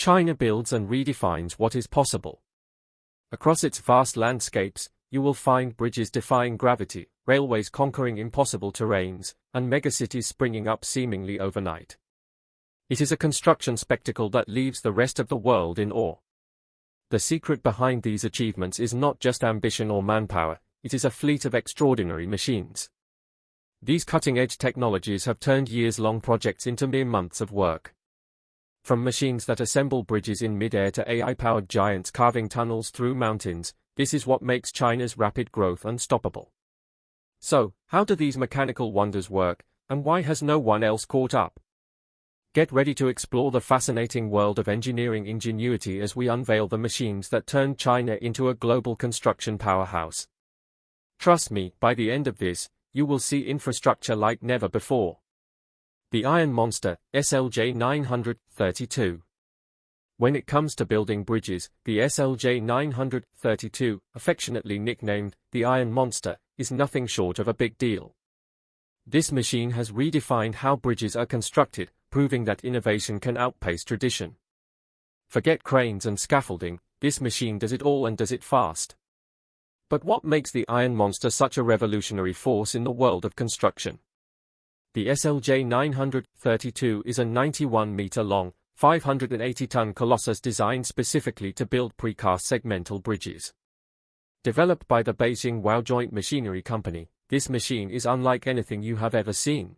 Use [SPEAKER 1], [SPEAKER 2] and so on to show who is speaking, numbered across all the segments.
[SPEAKER 1] China builds and redefines what is possible. Across its vast landscapes, you will find bridges defying gravity, railways conquering impossible terrains, and megacities springing up seemingly overnight. It is a construction spectacle that leaves the rest of the world in awe. The secret behind these achievements is not just ambition or manpower, it is a fleet of extraordinary machines. These cutting-edge technologies have turned years-long projects into mere months of work. From machines that assemble bridges in mid-air to AI-powered giants carving tunnels through mountains, this is what makes China's rapid growth unstoppable. So, how do these mechanical wonders work, and why has no one else caught up? Get ready to explore the fascinating world of engineering ingenuity as we unveil the machines that turned China into a global construction powerhouse. Trust me, by the end of this, you will see infrastructure like never before. The Iron Monster, SLJ 932. When it comes to building bridges, the SLJ 932, affectionately nicknamed the Iron Monster, is nothing short of a big deal. This machine has redefined how bridges are constructed, proving that innovation can outpace tradition. Forget cranes and scaffolding, this machine does it all and does it fast. But what makes the Iron Monster such a revolutionary force in the world of construction? The SLJ 932 is a 91-meter-long, 580-ton colossus designed specifically to build precast segmental bridges. Developed by the Beijing Wow Joint Machinery Company, this machine is unlike anything you have ever seen.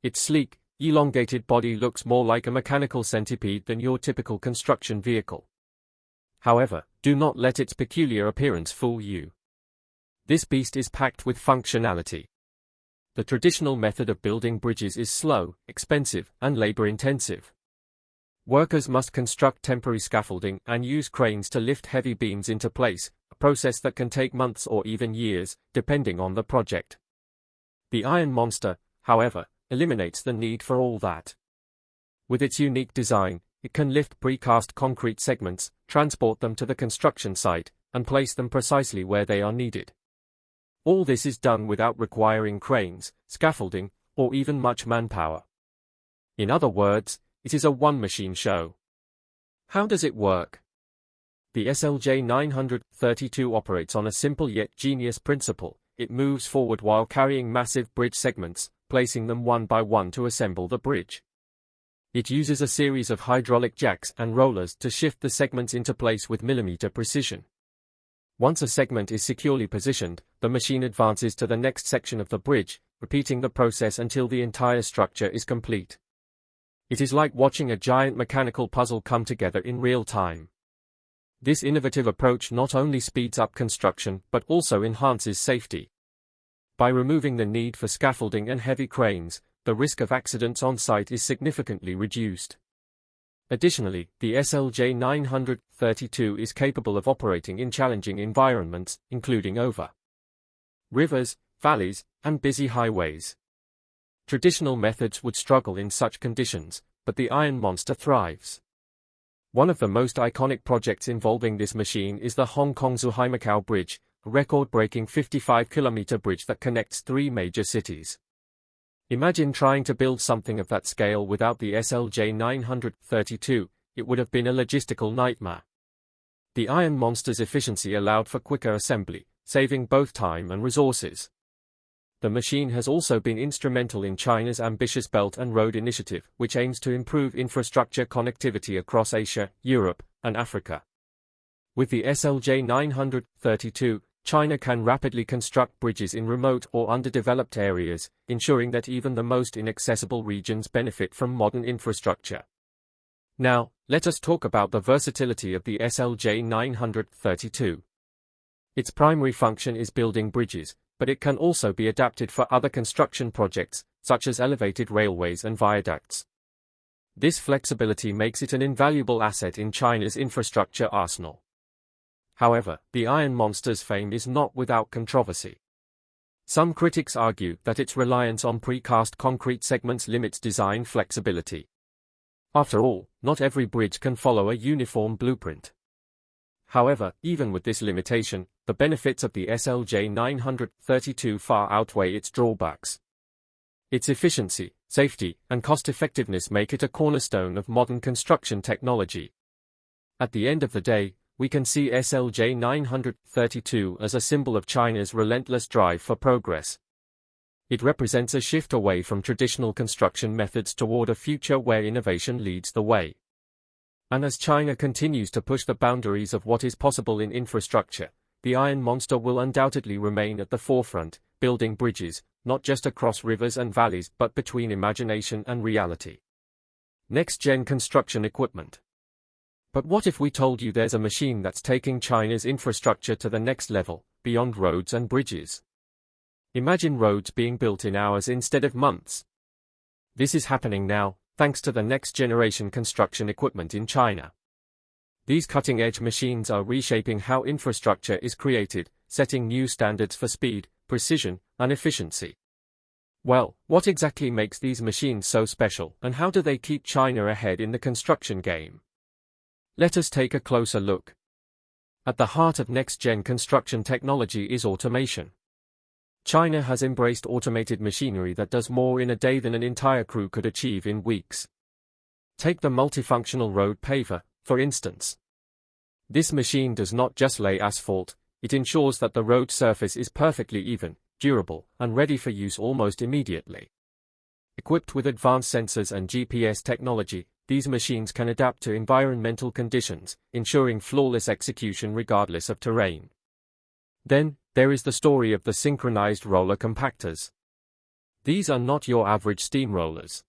[SPEAKER 1] Its sleek, elongated body looks more like a mechanical centipede than your typical construction vehicle. However, do not let its peculiar appearance fool you. This beast is packed with functionality. The traditional method of building bridges is slow, expensive, and labor-intensive. Workers must construct temporary scaffolding and use cranes to lift heavy beams into place, a process that can take months or even years, depending on the project. The Iron Monster, however, eliminates the need for all that. With its unique design, it can lift precast concrete segments, transport them to the construction site, and place them precisely where they are needed. All this is done without requiring cranes, scaffolding, or even much manpower. In other words, it is a one-machine show. How does it work? The SLJ 932 operates on a simple yet genius principle. It moves forward while carrying massive bridge segments, placing them one by one to assemble the bridge. It uses a series of hydraulic jacks and rollers to shift the segments into place with millimeter precision. Once a segment is securely positioned, the machine advances to the next section of the bridge, repeating the process until the entire structure is complete. It is like watching a giant mechanical puzzle come together in real time. This innovative approach not only speeds up construction but also enhances safety. By removing the need for scaffolding and heavy cranes, the risk of accidents on site is significantly reduced. Additionally, the SLJ 932 is capable of operating in challenging environments, including over rivers, valleys, and busy highways. Traditional methods would struggle in such conditions, but the Iron Monster thrives. One of the most iconic projects involving this machine is the Hong Kong-Zhuhai-Macau Bridge, a record-breaking 55-kilometer bridge that connects three major cities. Imagine trying to build something of that scale without the SLJ 932, it would have been a logistical nightmare. The Iron Monster's efficiency allowed for quicker assembly, saving both time and resources. The machine has also been instrumental in China's ambitious Belt and Road Initiative, which aims to improve infrastructure connectivity across Asia, Europe, and Africa. With the SLJ 932, China can rapidly construct bridges in remote or underdeveloped areas, ensuring that even the most inaccessible regions benefit from modern infrastructure. Now, let us talk about the versatility of the SLJ 932. Its primary function is building bridges, but it can also be adapted for other construction projects, such as elevated railways and viaducts. This flexibility makes it an invaluable asset in China's infrastructure arsenal. However, the Iron Monster's fame is not without controversy. Some critics argue that its reliance on precast concrete segments limits design flexibility. After all, not every bridge can follow a uniform blueprint. However, even with this limitation, the benefits of the SLJ 932 far outweigh its drawbacks. Its efficiency, safety, and cost-effectiveness make it a cornerstone of modern construction technology. At the end of the day, we can see SLJ 932 as a symbol of China's relentless drive for progress. It represents a shift away from traditional construction methods toward a future where innovation leads the way. And as China continues to push the boundaries of what is possible in infrastructure, the Iron Monster will undoubtedly remain at the forefront, building bridges, not just across rivers and valleys but between imagination and reality. Next-gen construction equipment. But what if we told you there's a machine that's taking China's infrastructure to the next level, beyond roads and bridges? Imagine roads being built in hours instead of months. This is happening now, thanks to the next-generation construction equipment in China. These cutting-edge machines are reshaping how infrastructure is created, setting new standards for speed, precision, and efficiency. Well, what exactly makes these machines so special, and how do they keep China ahead in the construction game? Let us take a closer look. At the heart of next-gen construction technology is automation. China has embraced automated machinery that does more in a day than an entire crew could achieve in weeks. Take the multifunctional road paver, for instance. This machine does not just lay asphalt, it ensures that the road surface is perfectly even, durable, and ready for use almost immediately. Equipped with advanced sensors and GPS technology, these machines can adapt to environmental conditions, ensuring flawless execution regardless of terrain. Then, there is the story of the synchronized roller compactors. These are not your average steamrollers.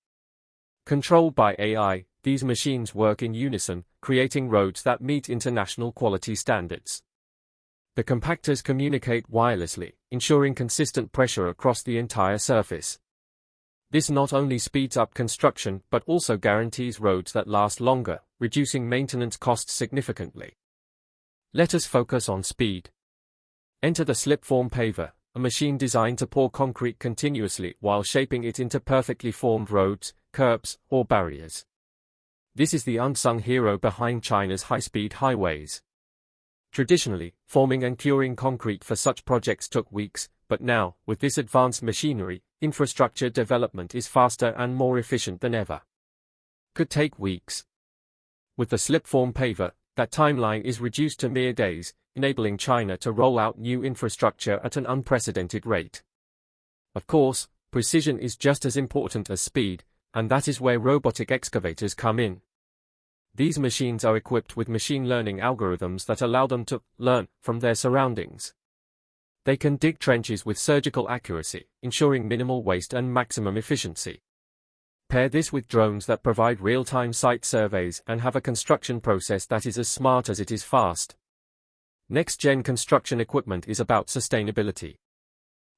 [SPEAKER 1] Controlled by AI, these machines work in unison, creating roads that meet international quality standards. The compactors communicate wirelessly, ensuring consistent pressure across the entire surface. This not only speeds up construction but also guarantees roads that last longer, reducing maintenance costs significantly. Let us focus on speed. Enter the slip-form paver, a machine designed to pour concrete continuously while shaping it into perfectly formed roads, curbs, or barriers. This is the unsung hero behind China's high-speed highways. Traditionally, forming and curing concrete for such projects took weeks, but now, with this advanced machinery, infrastructure development is faster and more efficient than ever. Could take weeks. With the slip-form paver, that timeline is reduced to mere days, enabling China to roll out new infrastructure at an unprecedented rate. Of course, precision is just as important as speed, and that is where robotic excavators come in. These machines are equipped with machine learning algorithms that allow them to learn from their surroundings. They can dig trenches with surgical accuracy, ensuring minimal waste and maximum efficiency. Pair this with drones that provide real-time site surveys and have a construction process that is as smart as it is fast. Next-gen construction equipment is about sustainability.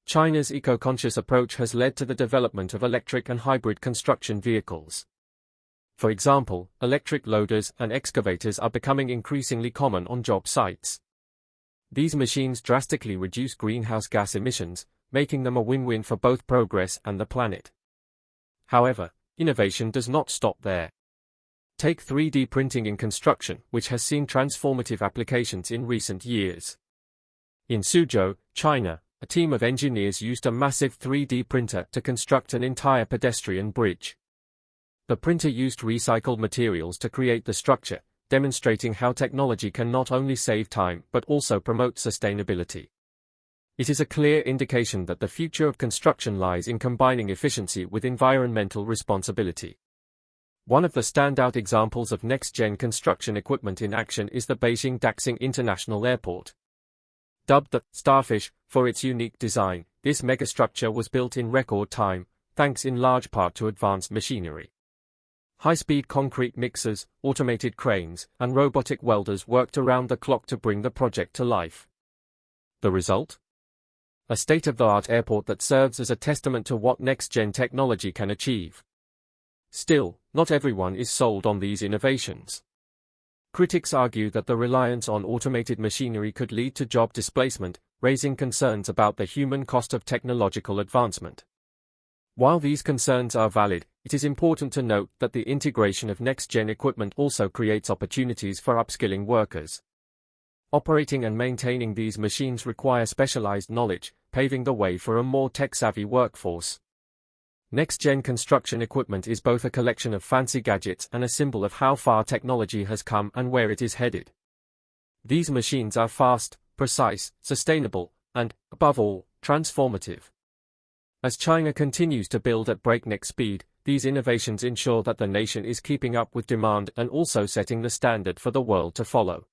[SPEAKER 1] China's eco-conscious approach has led to the development of electric and hybrid construction vehicles. For example, electric loaders and excavators are becoming increasingly common on job sites. These machines drastically reduce greenhouse gas emissions, making them a win-win for both progress and the planet. However, innovation does not stop there. Take 3D printing in construction, which has seen transformative applications in recent years. In Suzhou, China, a team of engineers used a massive 3D printer to construct an entire pedestrian bridge. The printer used recycled materials to create the structure, demonstrating how technology can not only save time but also promote sustainability. It is a clear indication that the future of construction lies in combining efficiency with environmental responsibility. One of the standout examples of next-gen construction equipment in action is the Beijing Daxing International Airport. Dubbed the Starfish for its unique design, this megastructure was built in record time, thanks in large part to advanced machinery. High-speed concrete mixers, automated cranes, and robotic welders worked around the clock to bring the project to life. The result? A state-of-the-art airport that serves as a testament to what next-gen technology can achieve. Still, not everyone is sold on these innovations. Critics argue that the reliance on automated machinery could lead to job displacement, raising concerns about the human cost of technological advancement. While these concerns are valid, it is important to note that the integration of next-gen equipment also creates opportunities for upskilling workers. Operating and maintaining these machines require specialized knowledge, paving the way for a more tech-savvy workforce. Next-gen construction equipment is both a collection of fancy gadgets and a symbol of how far technology has come and where it is headed. These machines are fast, precise, sustainable, and, above all, transformative. As China continues to build at breakneck speed, these innovations ensure that the nation is keeping up with demand and also setting the standard for the world to follow.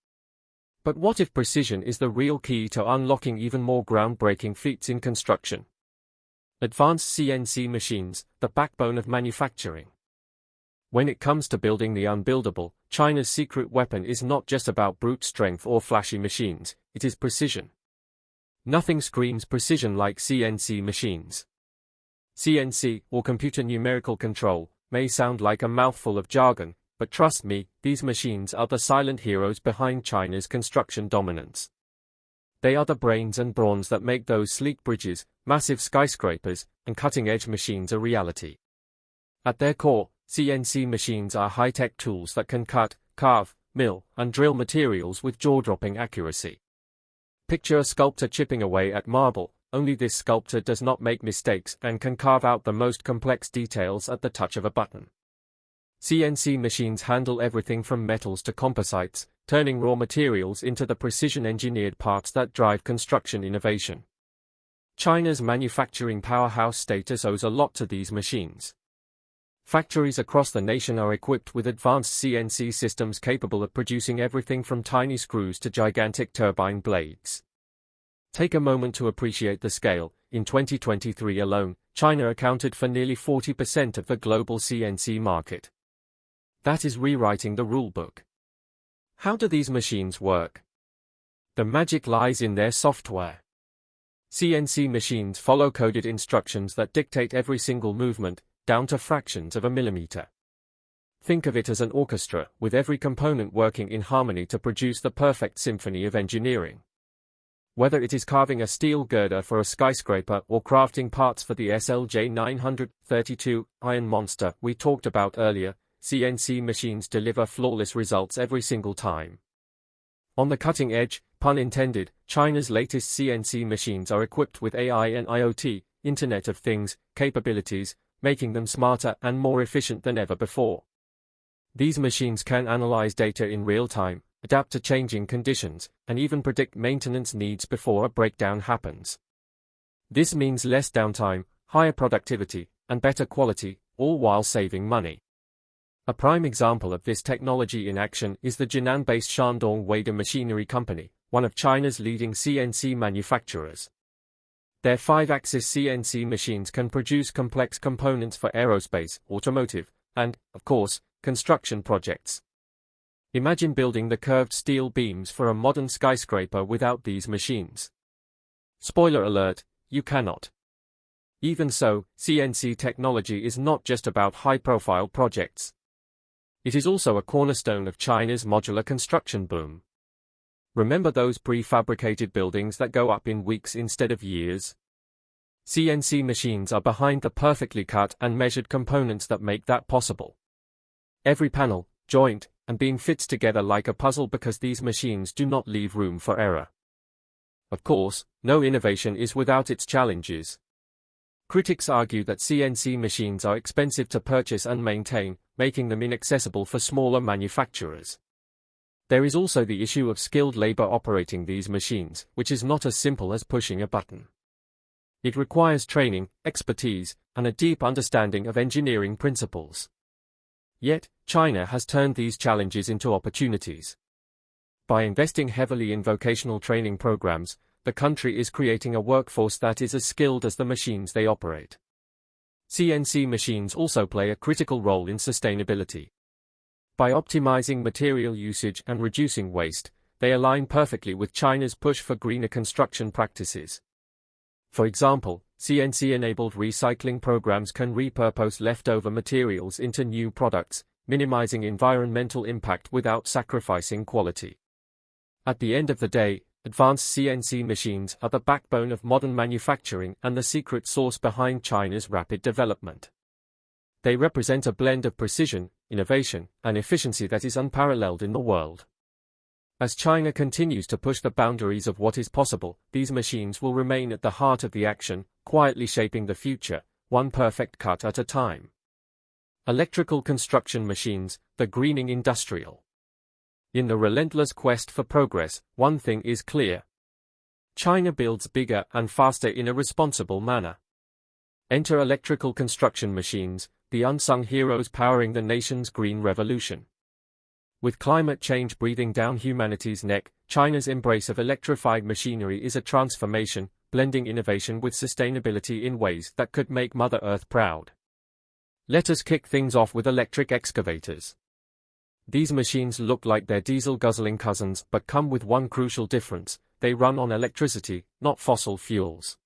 [SPEAKER 1] But what if precision is the real key to unlocking even more groundbreaking feats in construction? Advanced CNC machines, the backbone of manufacturing. When it comes to building the unbuildable, China's secret weapon is not just about brute strength or flashy machines, it is precision. Nothing screams precision like CNC machines. CNC, or computer numerical control, may sound like a mouthful of jargon, but trust me, these machines are the silent heroes behind China's construction dominance. They are the brains and brawns that make those sleek bridges, massive skyscrapers, and cutting-edge machines a reality. At their core, CNC machines are high-tech tools that can cut, carve, mill, and drill materials with jaw-dropping accuracy. Picture a sculptor chipping away at marble, only this sculptor does not make mistakes and can carve out the most complex details at the touch of a button. CNC machines handle everything from metals to composites, turning raw materials into the precision-engineered parts that drive construction innovation. China's manufacturing powerhouse status owes a lot to these machines. Factories across the nation are equipped with advanced CNC systems capable of producing everything from tiny screws to gigantic turbine blades. Take a moment to appreciate the scale. In 2023 alone, China accounted for nearly 40% of the global CNC market. That is rewriting the rulebook. How do these machines work? The magic lies in their software. CNC machines follow coded instructions that dictate every single movement, down to fractions of a millimeter. Think of it as an orchestra, with every component working in harmony to produce the perfect symphony of engineering. Whether it is carving a steel girder for a skyscraper or crafting parts for the SLJ 932 iron monster we talked about earlier, CNC machines deliver flawless results every single time. On the cutting edge, pun intended, China's latest CNC machines are equipped with AI and IoT, Internet of Things, capabilities, making them smarter and more efficient than ever before. These machines can analyze data in real time, adapt to changing conditions, and even predict maintenance needs before a breakdown happens. This means less downtime, higher productivity, and better quality, all while saving money. A prime example of this technology in action is the Jinan-based Shandong Weide Machinery Company, one of China's leading CNC manufacturers. Their 5-axis CNC machines can produce complex components for aerospace, automotive, and, of course, construction projects. Imagine building the curved steel beams for a modern skyscraper without these machines. Spoiler alert, you cannot. Even so, CNC technology is not just about high-profile projects. It is also a cornerstone of China's modular construction boom. Remember those prefabricated buildings that go up in weeks instead of years? CNC machines are behind the perfectly cut and measured components that make that possible. Every panel, joint, and beam fits together like a puzzle because these machines do not leave room for error. Of course, no innovation is without its challenges. Critics argue that CNC machines are expensive to purchase and maintain, making them inaccessible for smaller manufacturers. There is also the issue of skilled labor operating these machines, which is not as simple as pushing a button. It requires training, expertise, and a deep understanding of engineering principles. Yet, China has turned these challenges into opportunities. By investing heavily in vocational training programs, the country is creating a workforce that is as skilled as the machines they operate. CNC machines also play a critical role in sustainability. By optimizing material usage and reducing waste, they align perfectly with China's push for greener construction practices. For example, CNC-enabled recycling programs can repurpose leftover materials into new products, minimizing environmental impact without sacrificing quality. At the end of the day, advanced CNC machines are the backbone of modern manufacturing and the secret sauce behind China's rapid development. They represent a blend of precision, innovation, and efficiency that is unparalleled in the world. As China continues to push the boundaries of what is possible, these machines will remain at the heart of the action, quietly shaping the future, one perfect cut at a time. Electrical construction machines, the greening industrial. In the relentless quest for progress, one thing is clear. China builds bigger and faster in a responsible manner. Enter electrical construction machines, the unsung heroes powering the nation's green revolution. With climate change breathing down humanity's neck, China's embrace of electrified machinery is a transformation, blending innovation with sustainability in ways that could make Mother Earth proud. Let us kick things off with electric excavators. These machines look like their diesel-guzzling cousins but come with one crucial difference: they run on electricity, not fossil fuels.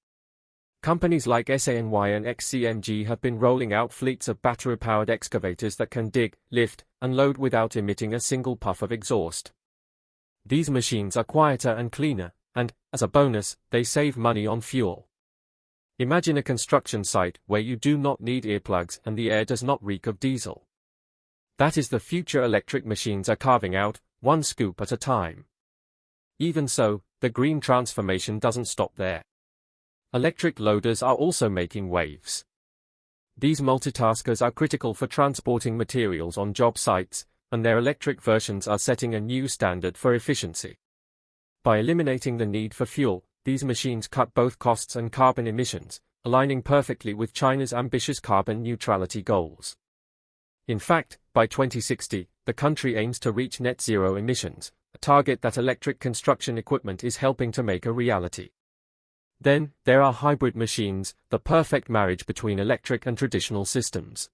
[SPEAKER 1] Companies like SANY and XCMG have been rolling out fleets of battery-powered excavators that can dig, lift, and load without emitting a single puff of exhaust. These machines are quieter and cleaner, and, as a bonus, they save money on fuel. Imagine a construction site where you do not need earplugs and the air does not reek of diesel. That is the future electric machines are carving out, one scoop at a time. Even so, the green transformation doesn't stop there. Electric loaders are also making waves. These multitaskers are critical for transporting materials on job sites, and their electric versions are setting a new standard for efficiency. By eliminating the need for fuel, these machines cut both costs and carbon emissions, aligning perfectly with China's ambitious carbon neutrality goals. In fact, by 2060, the country aims to reach net zero emissions, a target that electric construction equipment is helping to make a reality. Then, there are hybrid machines, the perfect marriage between electric and traditional systems.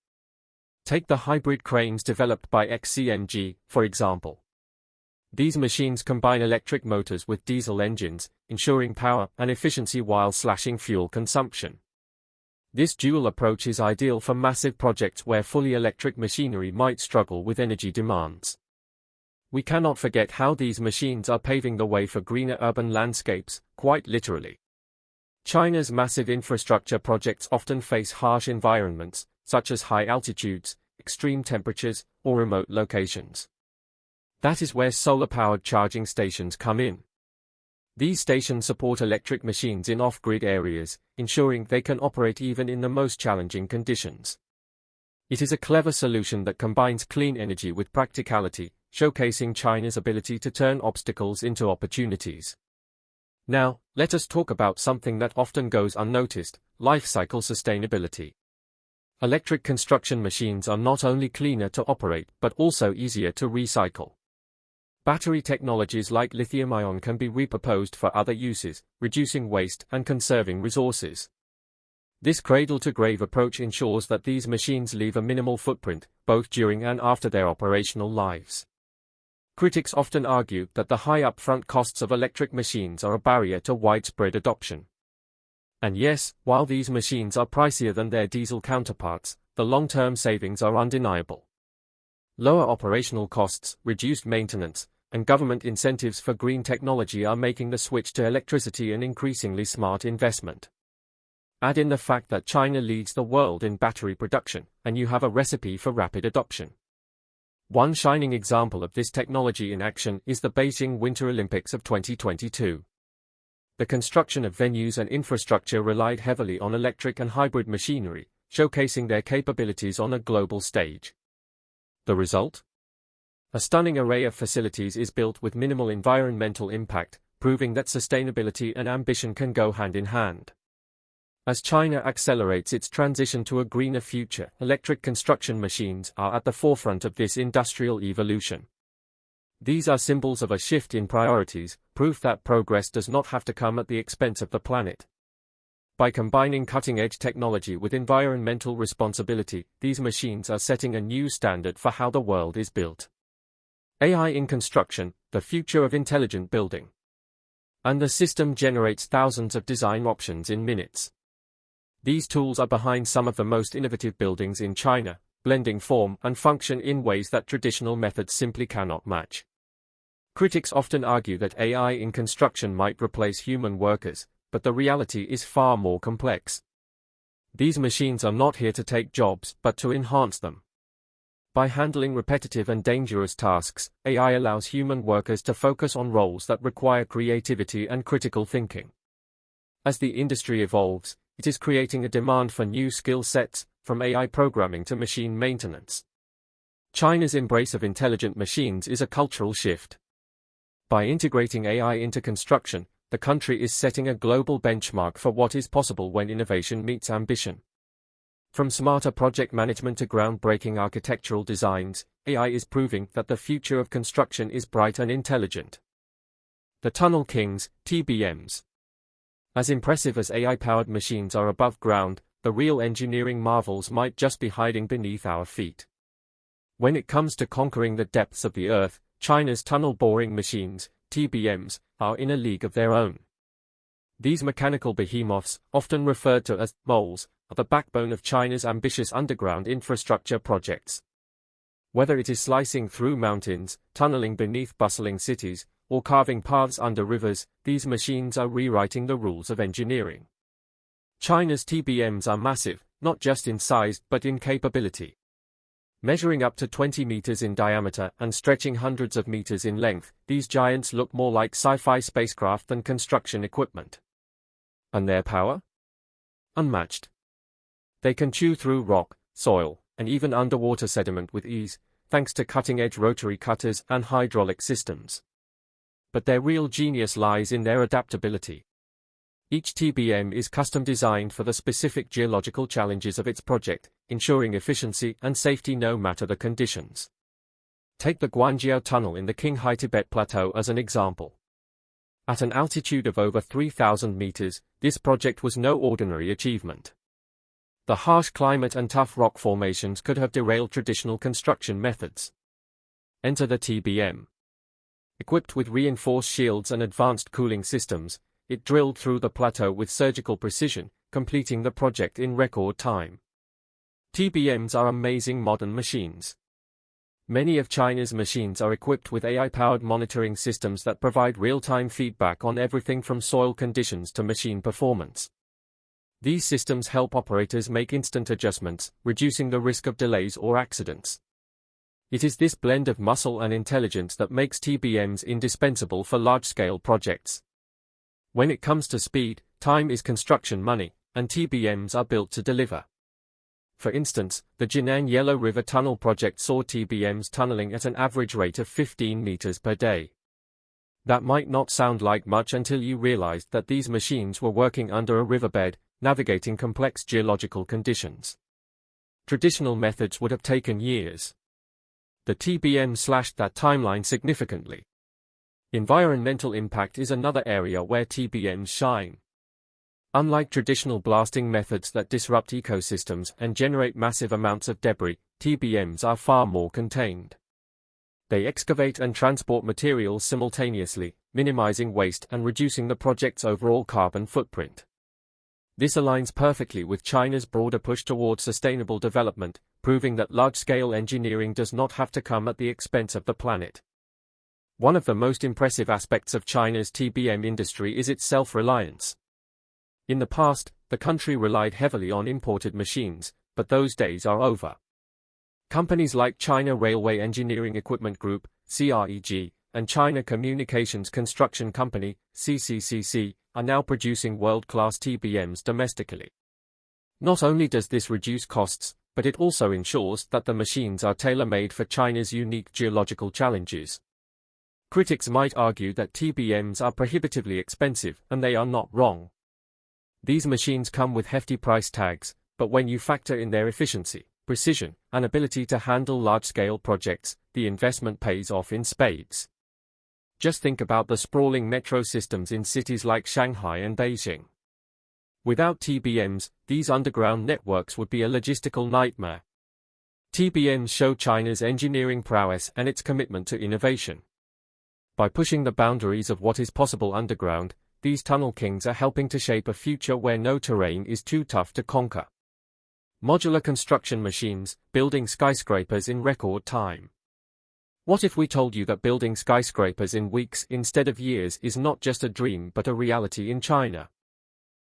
[SPEAKER 1] Take the hybrid cranes developed by XCMG, for example. These machines combine electric motors with diesel engines, ensuring power and efficiency while slashing fuel consumption. This dual approach is ideal for massive projects where fully electric machinery might struggle with energy demands. We cannot forget how these machines are paving the way for greener urban landscapes, quite literally. China's massive infrastructure projects often face harsh environments, such as high altitudes, extreme temperatures, or remote locations. That is where solar-powered charging stations come in. These stations support electric machines in off-grid areas, ensuring they can operate even in the most challenging conditions. It is a clever solution that combines clean energy with practicality, showcasing China's ability to turn obstacles into opportunities. Now, let us talk about something that often goes unnoticed: life cycle sustainability. Electric construction machines are not only cleaner to operate but also easier to recycle. Battery technologies like lithium-ion can be repurposed for other uses, reducing waste and conserving resources. This cradle-to-grave approach ensures that these machines leave a minimal footprint, both during and after their operational lives. Critics often argue that the high upfront costs of electric machines are a barrier to widespread adoption. And yes, while these machines are pricier than their diesel counterparts, the long-term savings are undeniable. Lower operational costs, reduced maintenance, and government incentives for green technology are making the switch to electricity an increasingly smart investment. Add in the fact that China leads the world in battery production, and you have a recipe for rapid adoption. One shining example of this technology in action is the Beijing Winter Olympics of 2022. The construction of venues and infrastructure relied heavily on electric and hybrid machinery, showcasing their capabilities on a global stage. The result? A stunning array of facilities is built with minimal environmental impact, proving that sustainability and ambition can go hand in hand. As China accelerates its transition to a greener future, electric construction machines are at the forefront of this industrial evolution. These are symbols of a shift in priorities, proof that progress does not have to come at the expense of the planet. By combining cutting-edge technology with environmental responsibility, these machines are setting a new standard for how the world is built. AI in construction, the future of intelligent building. And the system generates thousands of design options in minutes. These tools are behind some of the most innovative buildings in China, blending form and function in ways that traditional methods simply cannot match. Critics often argue that AI in construction might replace human workers, but the reality is far more complex. These machines are not here to take jobs, but to enhance them. By handling repetitive and dangerous tasks, AI allows human workers to focus on roles that require creativity and critical thinking. As the industry evolves, it is creating a demand for new skill sets, from AI programming to machine maintenance. China's embrace of intelligent machines is a cultural shift. By integrating AI into construction, the country is setting a global benchmark for what is possible when innovation meets ambition. From smarter project management to groundbreaking architectural designs, AI is proving that the future of construction is bright and intelligent. The Tunnel Kings, TBMs. As impressive as AI-powered machines are above ground, the real engineering marvels might just be hiding beneath our feet. When it comes to conquering the depths of the earth, China's tunnel boring machines, TBMs, are in a league of their own. These mechanical behemoths, often referred to as moles, are the backbone of China's ambitious underground infrastructure projects. Whether it is slicing through mountains, tunneling beneath bustling cities, or carving paths under rivers, these machines are rewriting the rules of engineering. China's TBMs are massive, not just in size but in capability. Measuring up to 20 meters in diameter and stretching hundreds of meters in length, these giants look more like sci-fi spacecraft than construction equipment. And their power? Unmatched. They can chew through rock, soil, and even underwater sediment with ease, thanks to cutting-edge rotary cutters and hydraulic systems. But their real genius lies in their adaptability. Each TBM is custom-designed for the specific geological challenges of its project, ensuring efficiency and safety no matter the conditions. Take the Guanjiao Tunnel in the Qinghai Tibet Plateau as an example. At an altitude of over 3,000 meters, this project was no ordinary achievement. The harsh climate and tough rock formations could have derailed traditional construction methods. Enter the TBM. Equipped with reinforced shields and advanced cooling systems, it drilled through the plateau with surgical precision, completing the project in record time. TBMs are amazing modern machines. Many of China's machines are equipped with AI-powered monitoring systems that provide real-time feedback on everything from soil conditions to machine performance. These systems help operators make instant adjustments, reducing the risk of delays or accidents. It is this blend of muscle and intelligence that makes TBMs indispensable for large-scale projects. When it comes to speed, time is construction money, and TBMs are built to deliver. For instance, the Jinan Yellow River Tunnel project saw TBMs tunneling at an average rate of 15 meters per day. That might not sound like much until you realized that these machines were working under a riverbed, navigating complex geological conditions. Traditional methods would have taken years. The TBM slashed that timeline significantly. Environmental impact is another area where TBMs shine. Unlike traditional blasting methods that disrupt ecosystems and generate massive amounts of debris, TBMs are far more contained. They excavate and transport materials simultaneously, minimizing waste and reducing the project's overall carbon footprint. This aligns perfectly with China's broader push towards sustainable development, proving that large-scale engineering does not have to come at the expense of the planet. One of the most impressive aspects of China's TBM industry is its self-reliance. In the past, the country relied heavily on imported machines, but those days are over. Companies like China Railway Engineering Equipment Group, CREG, and China Communications Construction Company, CCCC, are now producing world-class TBMs domestically. Not only does this reduce costs, but it also ensures that the machines are tailor-made for China's unique geological challenges. Critics might argue that TBMs are prohibitively expensive, and they are not wrong. These machines come with hefty price tags, but when you factor in their efficiency, precision, and ability to handle large-scale projects, the investment pays off in spades. Just think about the sprawling metro systems in cities like Shanghai and Beijing. Without TBMs, these underground networks would be a logistical nightmare. TBMs show China's engineering prowess and its commitment to innovation. By pushing the boundaries of what is possible underground, these tunnel kings are helping to shape a future where no terrain is too tough to conquer. Modular construction machines, building skyscrapers in record time. What if we told you that building skyscrapers in weeks instead of years is not just a dream but a reality in China?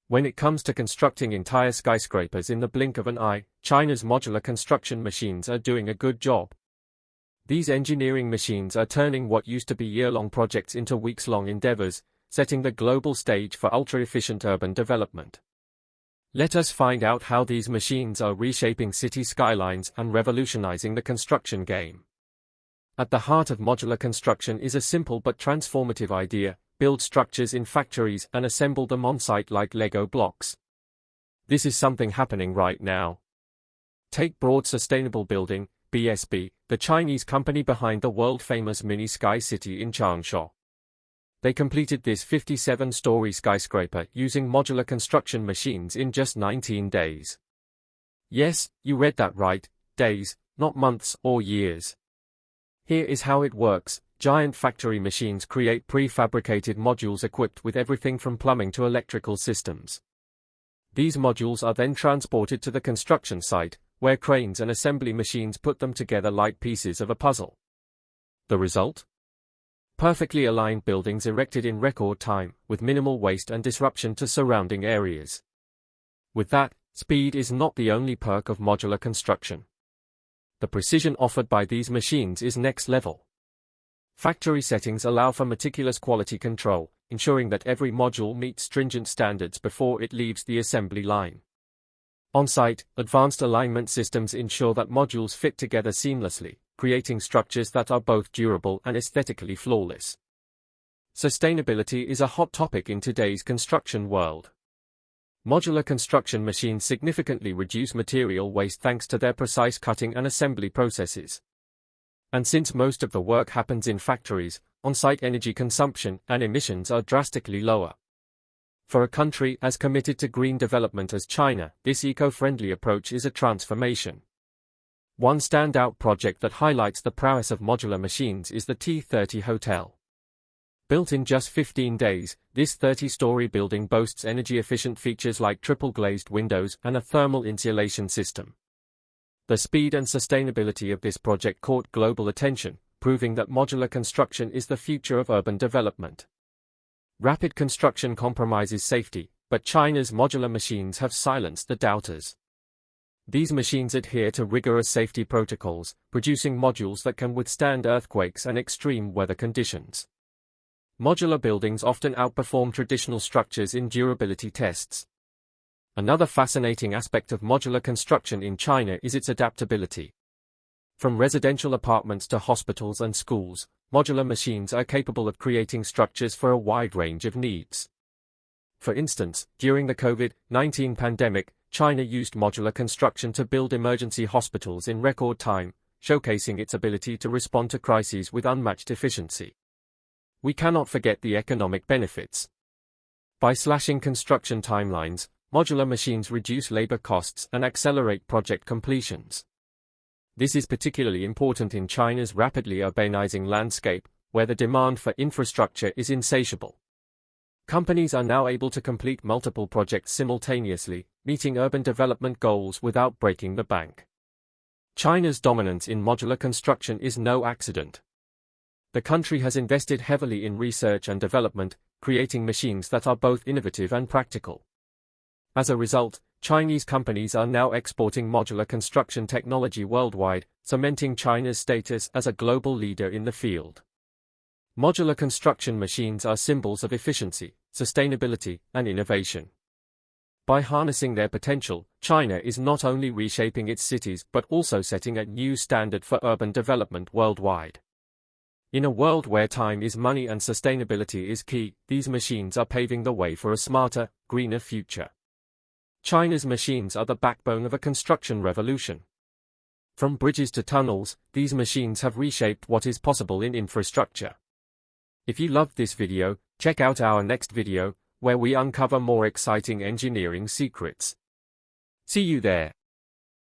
[SPEAKER 1] When it comes to constructing entire skyscrapers in the blink of an eye, China's modular construction machines are doing a good job. These engineering machines are turning what used to be year-long projects into weeks-long endeavors, setting the global stage for ultra-efficient urban development. Let us find out how these machines are reshaping city skylines and revolutionizing the construction game. At the heart of modular construction is a simple but transformative idea: build structures in factories and assemble them on-site like Lego blocks. This is something happening right now. Take Broad Sustainable Building, BSB, the Chinese company behind the world-famous mini sky city in Changsha. They completed this 57-story skyscraper using modular construction machines in just 19 days. Yes, you read that right, days, not months or years. Here is how it works. Giant factory machines create prefabricated modules equipped with everything from plumbing to electrical systems. These modules are then transported to the construction site, where cranes and assembly machines put them together like pieces of a puzzle. The result? Perfectly aligned buildings erected in record time, with minimal waste and disruption to surrounding areas. With that, speed is not the only perk of modular construction. The precision offered by these machines is next level. Factory settings allow for meticulous quality control, ensuring that every module meets stringent standards before it leaves the assembly line. On-site, advanced alignment systems ensure that modules fit together seamlessly, creating structures that are both durable and aesthetically flawless. Sustainability is a hot topic in today's construction world. Modular construction machines significantly reduce material waste thanks to their precise cutting and assembly processes. And since most of the work happens in factories, on-site energy consumption and emissions are drastically lower. For a country as committed to green development as China, this eco-friendly approach is a transformation. One standout project that highlights the prowess of modular machines is the T30 Hotel. Built in just 15 days, this 30-story building boasts energy-efficient features like triple-glazed windows and a thermal insulation system. The speed and sustainability of this project caught global attention, proving that modular construction is the future of urban development. Rapid construction compromises safety, but China's modular machines have silenced the doubters. These machines adhere to rigorous safety protocols, producing modules that can withstand earthquakes and extreme weather conditions. Modular buildings often outperform traditional structures in durability tests. Another fascinating aspect of modular construction in China is its adaptability. From residential apartments to hospitals and schools, modular machines are capable of creating structures for a wide range of needs. For instance, during the COVID-19 pandemic, China used modular construction to build emergency hospitals in record time, showcasing its ability to respond to crises with unmatched efficiency. We cannot forget the economic benefits. By slashing construction timelines, modular machines reduce labor costs and accelerate project completions. This is particularly important in China's rapidly urbanizing landscape, where the demand for infrastructure is insatiable. Companies are now able to complete multiple projects simultaneously, meeting urban development goals without breaking the bank. China's dominance in modular construction is no accident. The country has invested heavily in research and development, creating machines that are both innovative and practical. As a result, Chinese companies are now exporting modular construction technology worldwide, cementing China's status as a global leader in the field. Modular construction machines are symbols of efficiency, sustainability, and innovation. By harnessing their potential, China is not only reshaping its cities but also setting a new standard for urban development worldwide. In a world where time is money and sustainability is key, these machines are paving the way for a smarter, greener future. China's machines are the backbone of a construction revolution. From bridges to tunnels, these machines have reshaped what is possible in infrastructure. If you loved this video, check out our next video, where we uncover more exciting engineering secrets. See you there.